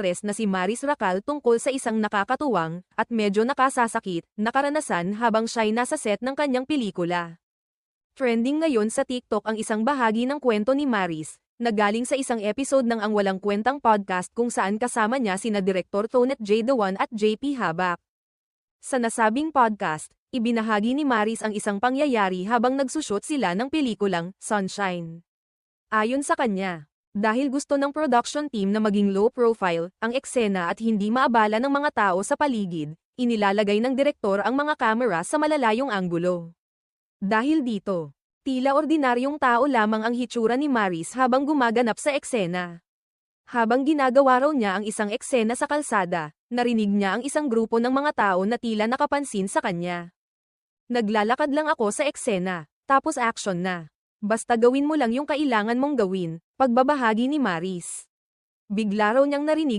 aktres na si Maris Racal tungkol sa isang nakakatuwang at medyo nakasasakit na karanasan habang siya'y nasa set ng kanyang pelikula. Trending ngayon sa TikTok ang isang bahagi ng kwento ni Maris, na galing sa isang episode ng Ang Walang Kwentang podcast kung saan kasama niya sina Direktor Tonet J. Dewan at JP Habak. Sa nasabing podcast, ibinahagi ni Maris ang isang pangyayari habang nagsushoot sila ng pelikulang Sunshine. Ayon sa kanya, dahil gusto ng production team na maging low profile ang eksena at hindi maabala ng mga tao sa paligid, inilalagay ng direktor ang mga kamera sa malalayong anggulo. Dahil dito, tila ordinaryong tao lamang ang hitsura ni Maris habang gumaganap sa eksena. Habang ginagawa raw niya ang isang eksena sa kalsada, narinig niya ang isang grupo ng mga tao na tila nakapansin sa kanya. Naglalakad lang ako sa eksena, tapos action na. Basta gawin mo lang yung kailangan mong gawin, pagbabahagi ni Maris. Bigla raw niyang narinig